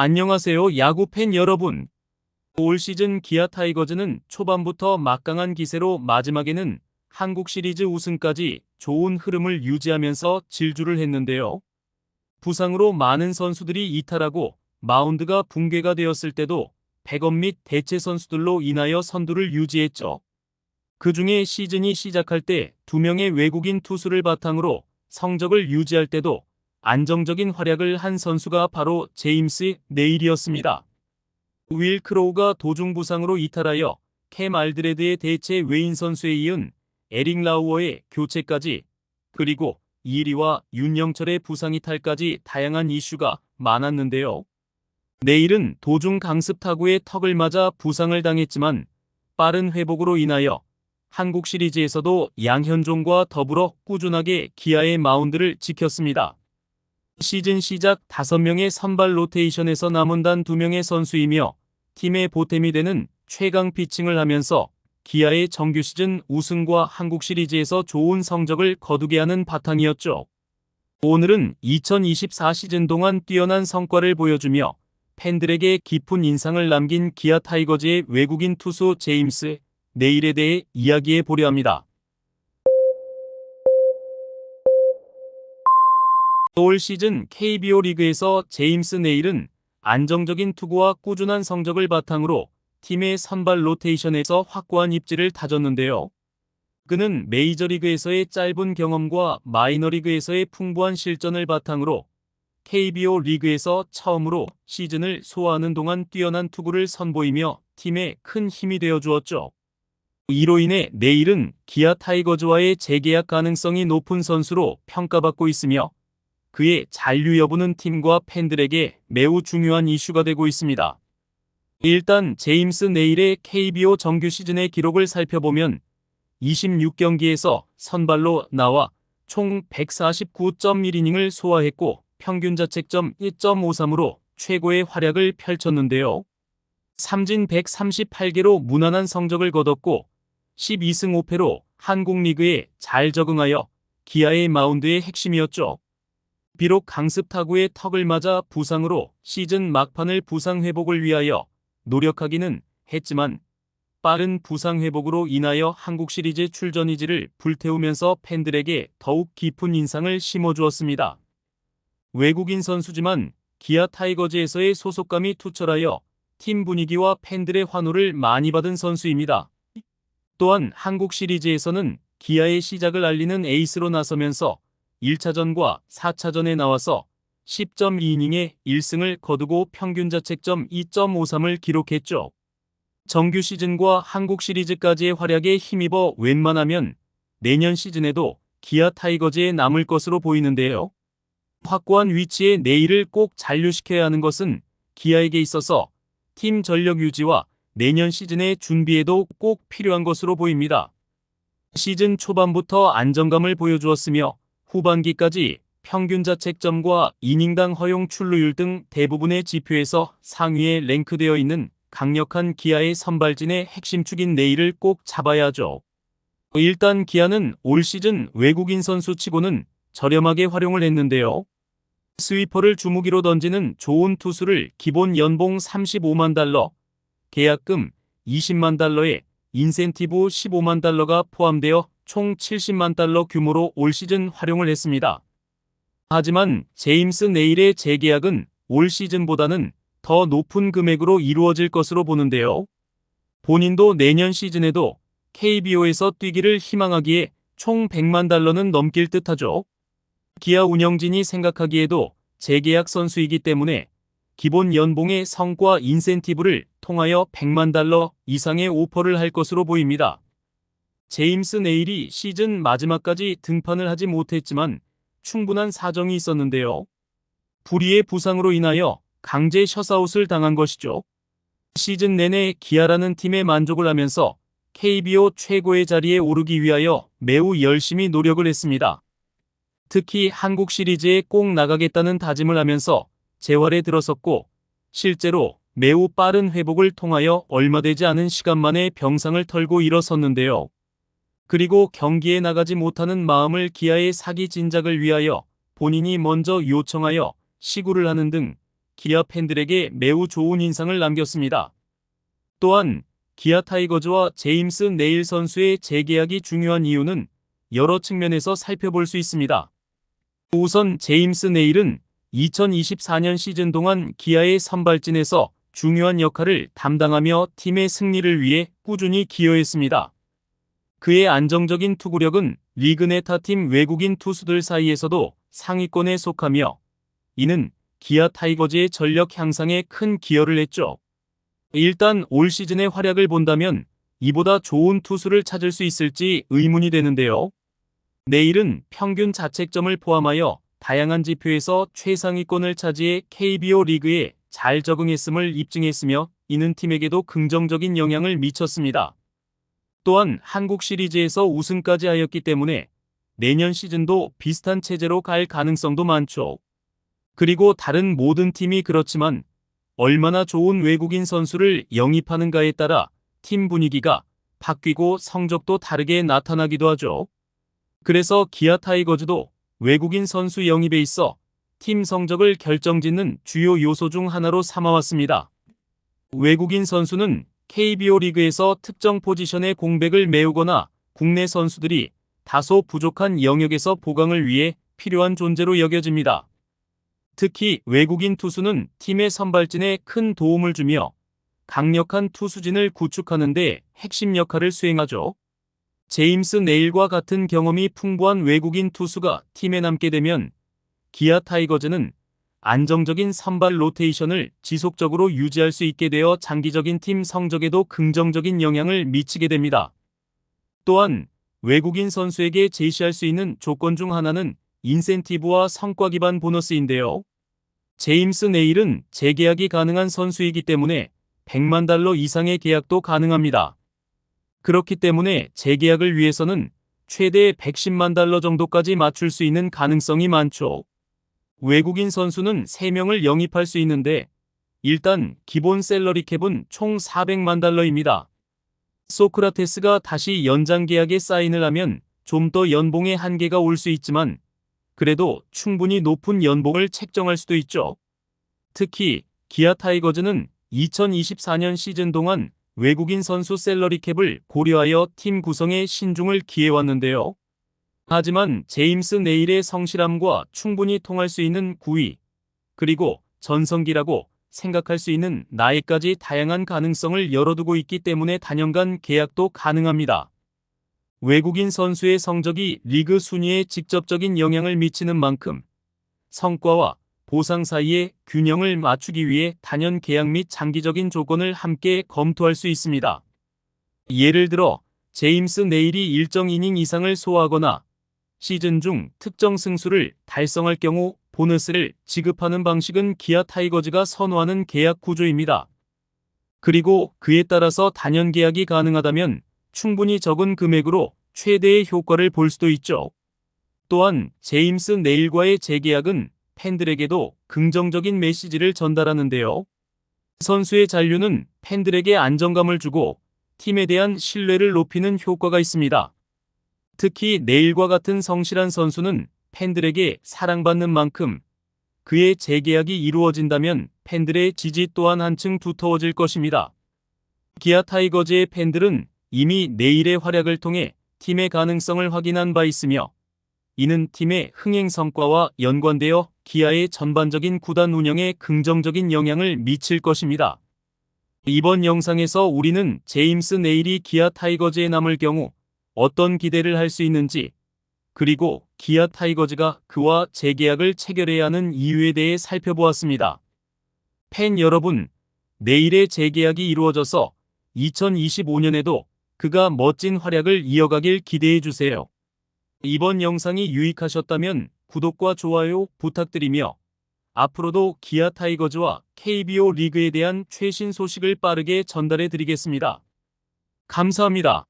안녕하세요, 야구팬 여러분. 올 시즌 기아 타이거즈는 초반부터 막강한 기세로 마지막에는 한국 시리즈 우승까지 좋은 흐름을 유지하면서 질주를 했는데요. 부상으로 많은 선수들이 이탈하고 마운드가 붕괴가 되었을 때도 백업 및 대체 선수들로 인하여 선두를 유지했죠. 그중에 시즌이 시작할 때 2명의 외국인 투수를 바탕으로 성적을 유지할 때도 안정적인 활약을 한 선수가 바로 제임스 네일이었습니다. 윌 크로우가 도중 부상으로 이탈하여 캠 알드레드의 대체 외인 선수에 이은 에릭 라우어의 교체까지, 그리고 이리와 윤영철의 부상 이탈까지 다양한 이슈가 많았는데요. 네일은 도중 강습 타구에 턱을 맞아 부상을 당했지만 빠른 회복으로 인하여 한국 시리즈에서도 양현종과 더불어 꾸준하게 기아의 마운드를 지켰습니다. 시즌 시작 5명의 선발 로테이션에서 남은 단 2명의 선수이며 팀의 보탬이 되는 최강 피칭을 하면서 기아의 정규 시즌 우승과 한국 시리즈에서 좋은 성적을 거두게 하는 바탕이었죠. 오늘은 2024 시즌 동안 뛰어난 성과를 보여주며 팬들에게 깊은 인상을 남긴 기아 타이거즈의 외국인 투수 제임스 네일에 대해 이야기해 보려 합니다. 올 시즌 KBO 리그에서 제임스 네일은 안정적인 투구와 꾸준한 성적을 바탕으로 팀의 선발 로테이션에서 확고한 입지를 다졌는데요. 그는 메이저리그에서의 짧은 경험과 마이너리그에서의 풍부한 실전을 바탕으로 KBO 리그에서 처음으로 시즌을 소화하는 동안 뛰어난 투구를 선보이며 팀에 큰 힘이 되어 주었죠. 이로 인해 네일은 기아 타이거즈와의 재계약 가능성이 높은 선수로 평가받고 있으며 그의 잔류 여부는 팀과 팬들에게 매우 중요한 이슈가 되고 있습니다. 일단 제임스 네일의 KBO 정규 시즌의 기록을 살펴보면 26경기에서 선발로 나와 총 149.1이닝을 소화했고 평균 자책점 1.53으로 최고의 활약을 펼쳤는데요. 삼진 138개로 무난한 성적을 거뒀고 12승 5패로 한국 리그에 잘 적응하여 기아의 마운드의 핵심이었죠. 비록 강습 타구의 턱을 맞아 부상으로 시즌 막판을 부상 회복을 위하여 노력하기는 했지만 빠른 부상 회복으로 인하여 한국 시리즈 출전 의지를 불태우면서 팬들에게 더욱 깊은 인상을 심어주었습니다. 외국인 선수지만 기아 타이거즈에서의 소속감이 투철하여 팀 분위기와 팬들의 환호를 많이 받은 선수입니다. 또한 한국 시리즈에서는 기아의 시작을 알리는 에이스로 나서면서 1차전과 4차전에 나와서 10.2이닝에 1승을 거두고 평균 자책점 2.53을 기록했죠. 정규 시즌과 한국 시리즈까지의 활약에 힘입어 웬만하면 내년 시즌에도 기아 타이거즈에 남을 것으로 보이는데요. 확고한 위치에 네일을 꼭 잔류시켜야 하는 것은 기아에게 있어서 팀 전력 유지와 내년 시즌의 준비에도 꼭 필요한 것으로 보입니다. 시즌 초반부터 안정감을 보여주었으며 후반기까지 평균 자책점과 이닝당 허용 출루율 등 대부분의 지표에서 상위에 랭크되어 있는 강력한 기아의 선발진의 핵심축인 네일을 꼭 잡아야 하죠. 일단 기아는 올 시즌 외국인 선수치고는 저렴하게 활용을 했는데요. 스위퍼를 주무기로 던지는 좋은 투수를 기본 연봉 35만 달러, 계약금 20만 달러에 인센티브 15만 달러가 포함되어 총 70만 달러 규모로 올 시즌 활용을 했습니다. 하지만 제임스 네일의 재계약은 올 시즌보다는 더 높은 금액으로 이루어질 것으로 보는데요. 본인도 내년 시즌에도 KBO에서 뛰기를 희망하기에 총 100만 달러는 넘길 듯하죠. 기아 운영진이 생각하기에도 재계약 선수이기 때문에 기본 연봉의 성과 인센티브를 통하여 100만 달러 이상의 오퍼를 할 것으로 보입니다. 제임스 네일이 시즌 마지막까지 등판을 하지 못했지만 충분한 사정이 있었는데요. 불의의 부상으로 인하여 강제 셧아웃을 당한 것이죠. 시즌 내내 기아라는 팀에 만족을 하면서 KBO 최고의 자리에 오르기 위하여 매우 열심히 노력을 했습니다. 특히 한국 시리즈에 꼭 나가겠다는 다짐을 하면서 재활에 들어섰고 실제로 매우 빠른 회복을 통하여 얼마 되지 않은 시간 만에 병상을 털고 일어섰는데요. 그리고 경기에 나가지 못하는 마음을 기아의 사기 진작을 위하여 본인이 먼저 요청하여 시구를 하는 등 기아 팬들에게 매우 좋은 인상을 남겼습니다. 또한 기아 타이거즈와 제임스 네일 선수의 재계약이 중요한 이유는 여러 측면에서 살펴볼 수 있습니다. 우선 제임스 네일은 2024년 시즌 동안 기아의 선발진에서 중요한 역할을 담당하며 팀의 승리를 위해 꾸준히 기여했습니다. 그의 안정적인 투구력은 리그 내 타팀 외국인 투수들 사이에서도 상위권에 속하며 이는 기아 타이거즈의 전력 향상에 큰 기여를 했죠. 일단 올 시즌의 활약을 본다면 이보다 좋은 투수를 찾을 수 있을지 의문이 되는데요. 내일은 평균 자책점을 포함하여 다양한 지표에서 최상위권을 차지해 KBO 리그에 잘 적응했음을 입증했으며 이는 팀에게도 긍정적인 영향을 미쳤습니다. 또한 한국 시리즈에서 우승까지 하였기 때문에 내년 시즌도 비슷한 체제로 갈 가능성도 많죠. 그리고 다른 모든 팀이 그렇지만 얼마나 좋은 외국인 선수를 영입하는가에 따라 팀 분위기가 바뀌고 성적도 다르게 나타나기도 하죠. 그래서 기아 타이거즈도 외국인 선수 영입에 있어 팀 성적을 결정짓는 주요 요소 중 하나로 삼아왔습니다. 외국인 선수는 KBO 리그에서 특정 포지션의 공백을 메우거나 국내 선수들이 다소 부족한 영역에서 보강을 위해 필요한 존재로 여겨집니다. 특히 외국인 투수는 팀의 선발진에 큰 도움을 주며 강력한 투수진을 구축하는 데 핵심 역할을 수행하죠. 제임스 네일과 같은 경험이 풍부한 외국인 투수가 팀에 남게 되면 기아 타이거즈는 안정적인 선발 로테이션을 지속적으로 유지할 수 있게 되어 장기적인 팀 성적에도 긍정적인 영향을 미치게 됩니다. 또한 외국인 선수에게 제시할 수 있는 조건 중 하나는 인센티브와 성과 기반 보너스인데요. 제임스 네일은 재계약이 가능한 선수이기 때문에 100만 달러 이상의 계약도 가능합니다. 그렇기 때문에 재계약을 위해서는 최대 110만 달러 정도까지 맞출 수 있는 가능성이 많죠. 외국인 선수는 3명을 영입할 수 있는데 일단 기본 셀러리 캡은 총 400만 달러입니다. 소크라테스가 다시 연장 계약에 사인을 하면 좀 더 연봉의 한계가 올 수 있지만 그래도 충분히 높은 연봉을 책정할 수도 있죠. 특히 기아 타이거즈는 2024년 시즌 동안 외국인 선수 셀러리 캡을 고려하여 팀 구성에 신중을 기해왔는데요. 하지만 제임스 네일의 성실함과 충분히 통할 수 있는 구위, 그리고 전성기라고 생각할 수 있는 나이까지 다양한 가능성을 열어두고 있기 때문에 단연간 계약도 가능합니다. 외국인 선수의 성적이 리그 순위에 직접적인 영향을 미치는 만큼 성과와 보상 사이의 균형을 맞추기 위해 단연 계약 및 장기적인 조건을 함께 검토할 수 있습니다. 예를 들어 제임스 네일이 일정 이닝 이상을 소화하거나 시즌 중 특정 승수를 달성할 경우 보너스를 지급하는 방식은 기아 타이거즈가 선호하는 계약 구조입니다. 그리고 그에 따라서 단연 계약이 가능하다면 충분히 적은 금액으로 최대의 효과를 볼 수도 있죠. 또한 제임스 네일과의 재계약은 팬들에게도 긍정적인 메시지를 전달하는데요. 선수의 잔류는 팬들에게 안정감을 주고 팀에 대한 신뢰를 높이는 효과가 있습니다. 특히 네일과 같은 성실한 선수는 팬들에게 사랑받는 만큼 그의 재계약이 이루어진다면 팬들의 지지 또한 한층 두터워질 것입니다. 기아 타이거즈의 팬들은 이미 네일의 활약을 통해 팀의 가능성을 확인한 바 있으며 이는 팀의 흥행 성과와 연관되어 기아의 전반적인 구단 운영에 긍정적인 영향을 미칠 것입니다. 이번 영상에서 우리는 제임스 네일이 기아 타이거즈에 남을 경우 어떤 기대를 할 수 있는지, 그리고 기아 타이거즈가 그와 재계약을 체결해야 하는 이유에 대해 살펴보았습니다. 팬 여러분, 네일의 재계약이 이루어져서 2025년에도 그가 멋진 활약을 이어가길 기대해 주세요. 이번 영상이 유익하셨다면 구독과 좋아요 부탁드리며 앞으로도 기아 타이거즈와 KBO 리그에 대한 최신 소식을 빠르게 전달해 드리겠습니다. 감사합니다.